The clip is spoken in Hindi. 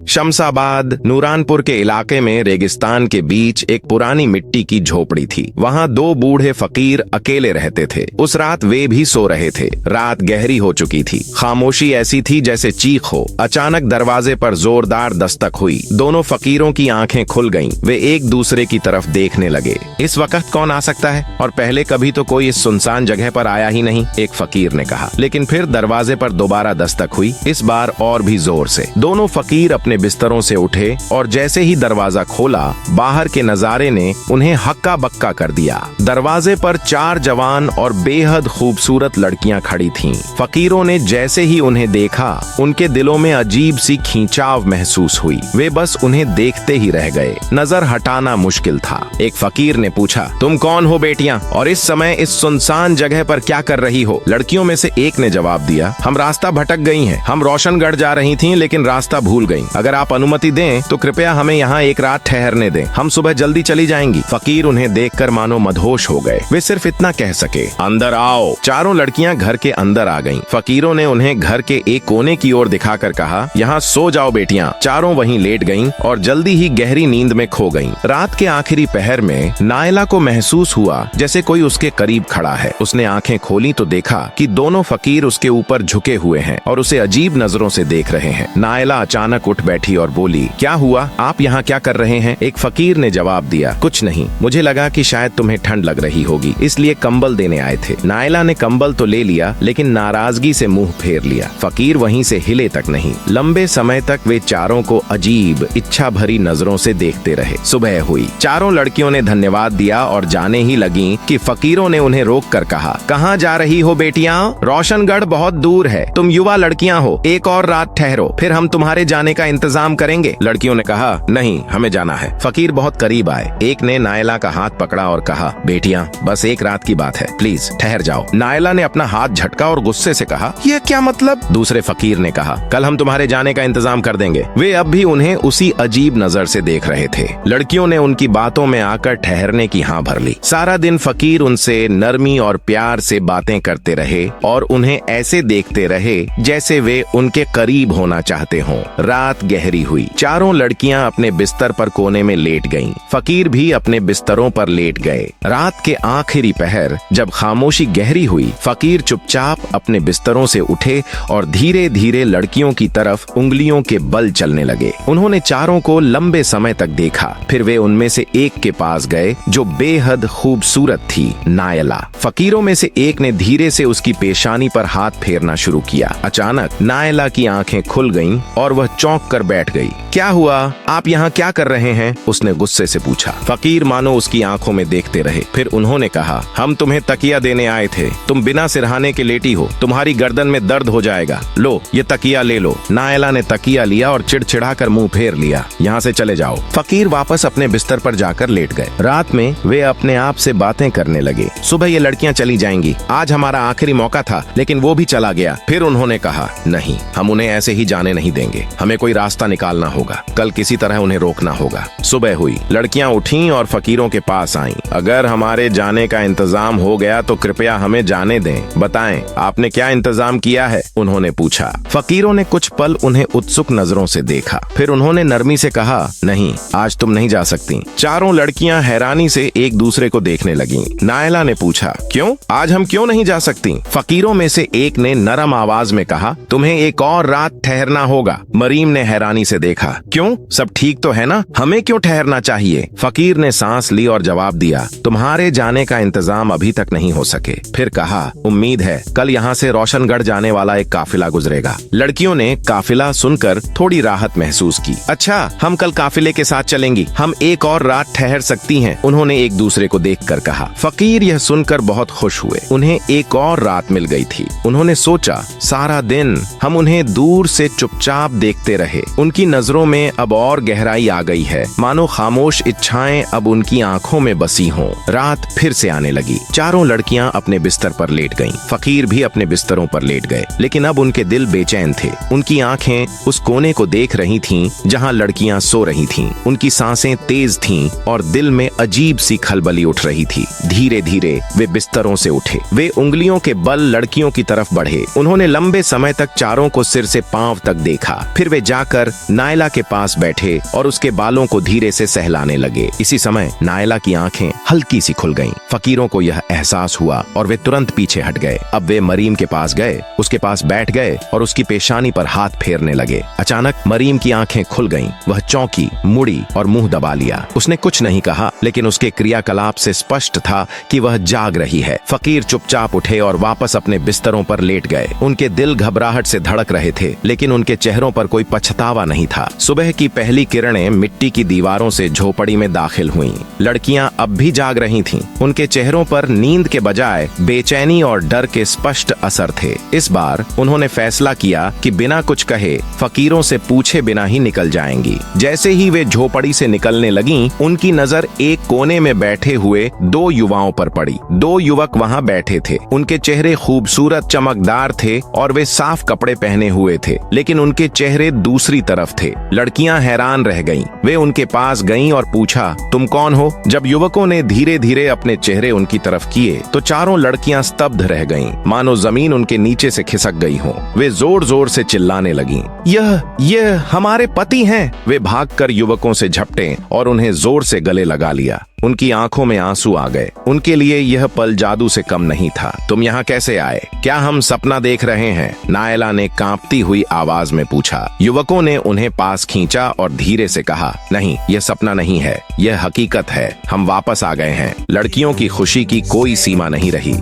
शमशाबाद नूरानपुर के इलाके में रेगिस्तान के बीच एक पुरानी मिट्टी की झोपड़ी थी। वहाँ दो बूढ़े फकीर अकेले रहते थे। उस रात वे भी सो रहे थे। रात गहरी हो चुकी थी। खामोशी ऐसी थी जैसे चीख हो। अचानक दरवाजे पर जोरदार दस्तक हुई। दोनों फकीरों की आंखें खुल गईं। वे एक दूसरे की तरफ देखने लगे। इस वक्त कौन आ सकता है, और पहले कभी तो कोई इस सुनसान जगह पर आया ही नहीं, एक फकीर ने कहा। लेकिन फिर दरवाजे पर दोबारा दस्तक हुई, इस बार और भी जोर से। दोनों फकीर अपने बिस्तरों से उठे और जैसे ही दरवाजा खोला, बाहर के नजारे ने उन्हें हक्का बक्का कर दिया। दरवाजे पर 4 जवान और बेहद खूबसूरत लड़कियां खड़ी थीं। फकीरों ने जैसे ही उन्हें देखा, उनके दिलों में अजीब सी खींचाव महसूस हुई। वे बस उन्हें देखते ही रह गए। नजर हटाना मुश्किल था। एक फकीर ने पूछा, तुम कौन हो बेटियां, और इस समय इस सुनसान जगह पर क्या कर रही हो? लड़कियों में से एक ने जवाब दिया, हम रास्ता भटक गई हैं। हम रोशनगढ़ जा रही थीं, लेकिन रास्ता भूल गईं। अगर आप अनुमति दें तो कृपया हमें यहाँ एक रात ठहरने दें। हम सुबह जल्दी चली जाएंगी। फकीर उन्हें देखकर मानो मदहोश हो गए। वे सिर्फ इतना कह सके, अंदर आओ। चारों लड़कियां घर के अंदर आ गईं। फकीरों ने उन्हें घर के एक कोने की ओर दिखाकर कहा, यहाँ सो जाओ बेटियां। चारों वहीं लेट गईं और जल्दी ही गहरी नींद में खो गईं। रात के आखिरी पहर में नायला को महसूस हुआ जैसे कोई उसके करीब खड़ा है। उसने आंखें खोली तो देखा कि दोनों फकीर उसके ऊपर झुके हुए हैं और उसे अजीब नजरों से देख रहे हैं। नायला अचानक उठ बैठी और बोली, क्या हुआ? आप यहाँ क्या कर रहे हैं? एक फकीर ने जवाब दिया, कुछ नहीं, मुझे लगा कि शायद तुम्हें ठंड लग रही होगी, इसलिए कंबल देने आए थे। नायला ने कंबल तो ले लिया, लेकिन नाराजगी से मुंह फेर लिया। फकीर वहीं से हिले तक नहीं। लंबे समय तक वे चारों को अजीब इच्छा भरी नजरों से देखते रहे। सुबह हुई। चारों लड़कियों ने धन्यवाद दिया और जाने ही लगी कि फकीरों ने उन्हें रोक कर कहा, कहाँ जा रही हो बेटियां? रोशनगढ़ बहुत दूर है। तुम युवा लड़कियां हो, एक और रात ठहरो, फिर हम तुम्हारे जाने का इंतजाम करेंगे। लड़कियों ने कहा, नहीं, हमें जाना है। फकीर बहुत करीब आए। एक ने नायला का हाथ पकड़ा और कहा, बेटियां, बस एक रात की बात है, प्लीज ठहर जाओ। नायला ने अपना हाथ झटका और गुस्से से कहा, यह क्या मतलब? दूसरे फकीर ने कहा, कल हम तुम्हारे जाने का इंतजाम कर देंगे। वे अब भी उन्हें उसी अजीब नजर से देख रहे थे। लड़कियों ने उनकी बातों में आकर ठहरने की हाँ भर ली। सारा दिन फकीर उनसे नरमी और प्यार से बातें करते रहे और उन्हें ऐसे देखते रहे जैसे वे उनके करीब होना चाहते हों। रात गहरी हुई। चारों लड़कियां अपने बिस्तर पर कोने में लेट गईं। फकीर भी अपने बिस्तरों पर लेट गए। रात के आखिरी पहर जब खामोशी गहरी हुई, फकीर चुपचाप अपने बिस्तरों से उठे और धीरे धीरे लड़कियों की तरफ उंगलियों के बल चलने लगे। उन्होंने चारों को लंबे समय तक देखा। फिर वे उनमें से एक के पास गए जो बेहद खूबसूरत थी, नायला। फकीरों में से एक ने धीरे से उसकी पेशानी पर हाथ फेरना शुरू किया। अचानक नायला की आंखें खुल गईं और वह चौंक कर बैठ गई। क्या हुआ? आप यहाँ क्या कर रहे हैं? उसने गुस्से से पूछा। फकीर मानो उसकी आंखों में देखते रहे। फिर उन्होंने कहा, हम तुम्हें तकिया देने आए थे। तुम बिना सिरहाने के लेटी हो, तुम्हारी गर्दन में दर्द हो जाएगा। लो, ये तकिया ले लो। नायला ने तकिया लिया और चिड़चिड़ाकर मुंह फेर लिया। यहाँ से चले जाओ। फकीर वापस अपने बिस्तर पर जाकर लेट गए। रात में वे अपने आप से बातें करने लगे। सुबह ये लड़कियां चली जाएंगी। आज हमारा आखिरी मौका था, लेकिन वो भी चला गया। फिर उन्होंने कहा, नहीं, हम उन्हें ऐसे ही जाने नहीं देंगे। हमें कोई रास्ता निकालना होगा। कल किसी तरह उन्हें रोकना होगा। सुबह हुई। लड़कियां उठीं और फकीरों के पास आईं। अगर हमारे जाने का इंतजाम हो गया तो कृपया हमें जाने दें। बताएं, आपने क्या इंतजाम किया है? उन्होंने पूछा। फकीरों ने कुछ पल उन्हें उत्सुक नजरों से देखा। फिर उन्होंने नरमी से कहा, नहीं, आज तुम नहीं जा सकती। चारों लड़कियां हैरानी से एक दूसरे को देखने लगीं। नायला ने पूछा, क्यों? आज हम क्यों नहीं जा सकती? फकीरों में से एक ने नरम आवाज में कहा, तुम्हें एक और रात ठहरना होगा। मरीम ने हैरानी से देखा, क्यों? सब ठीक तो है ना? हमें क्यों ठहरना चाहिए? फकीर ने सांस ली और जवाब दिया, तुम्हारे जाने का इंतजाम अभी तक नहीं हो सके। फिर कहा, उम्मीद है कल यहाँ से रोशनगढ़ जाने वाला एक काफिला गुजरेगा। लड़कियों ने काफिला सुनकर थोड़ी राहत महसूस की। अच्छा, हम कल काफिले के साथ चलेंगी। हम एक और रात ठहर सकती हैं, उन्होंने एक दूसरे को देखकर कहा। फकीर यह सुनकर बहुत खुश हुए। उन्हें एक और रात मिल गई थी। उन्होंने सोचा, सारा दिन हम उन्हें दूर से चुपचाप देखते रहे। उनकी नजरों में अब और गहराई आ गई है, मानो खामोश इच्छाएं अब उनकी आंखों में बसी हों। रात फिर से आने लगी। चारों लड़कियां अपने बिस्तर पर लेट गईं। फकीर भी अपने बिस्तरों पर लेट गए, लेकिन अब उनके दिल बेचैन थे। उनकी आंखें उस कोने को देख रही थीं जहां लड़कियां सो रही थीं। उनकी सांसें तेज थीं और दिल में अजीब सी खलबली उठ रही थी। धीरे धीरे वे बिस्तरों से उठे। वे उंगलियों के बल लड़कियों की तरफ बढ़े। उन्होंने लंबे समय तक चारों को सिर से पांव तक देखा। फिर वे जाकर आकर नायला के पास बैठे और उसके बालों को धीरे से सहलाने लगे। इसी समय नायला की आंखें हल्की सी खुल गईं। फकीरों को यह एहसास हुआ और वे तुरंत पीछे हट गए। अब वे मरीम के पास गए, उसके पास बैठ गए और उसकी पेशानी पर हाथ फेरने लगे। अचानक मरीम की आंखें खुल गईं। वह चौंकी, मुड़ी और मुंह दबा लिया। उसने कुछ नहीं कहा, लेकिन उसके क्रियाकलाप से स्पष्ट था कि वह जाग रही है। फकीर चुपचाप उठे और वापस अपने बिस्तरों पर लेट गए। उनके दिल घबराहट से धड़क रहे थे, लेकिन उनके चेहरों पर कोई पछतावा नहीं था। सुबह की पहली किरणें मिट्टी की दीवारों से झोपड़ी में दाखिल हुईं। लड़कियां अब भी जाग रही थीं। उनके चेहरों पर नींद के बजाय बेचैनी और डर के स्पष्ट असर थे। इस बार उन्होंने फैसला किया कि बिना कुछ कहे, फकीरों से पूछे बिना ही निकल जाएंगी। जैसे ही वे झोपड़ी से निकलने लगीं, उनकी नजर एक कोने में बैठे हुए दो युवाओं पर पड़ी। दो युवक वहां बैठे थे। उनके चेहरे खूबसूरत, चमकदार थे और वे साफ कपड़े पहने हुए थे, लेकिन उनके चेहरे दूसरी तरफ थे। लड़कियां हैरान रह गईं। वे उनके पास गईं और पूछा, तुम कौन हो? जब युवकों ने धीरे धीरे अपने चेहरे उनकी तरफ किए तो चारों लड़कियां स्तब्ध रह गईं, मानो जमीन उनके नीचे से खिसक गई हो। वे जोर जोर से चिल्लाने लगीं, यह हमारे पति हैं। वे भागकर युवकों से झपटे और उन्हें जोर से गले लगा लिया। उनकी आंखों में आंसू आ गए। उनके लिए यह पल जादू से कम नहीं था। तुम यहाँ कैसे आए? क्या हम सपना देख रहे हैं? नायला ने कांपती हुई आवाज में पूछा। युवकों ने उन्हें पास खींचा और धीरे से कहा, नहीं, यह सपना नहीं है, यह हकीकत है। हम वापस आ गए हैं। लड़कियों की खुशी की कोई सीमा नहीं रही।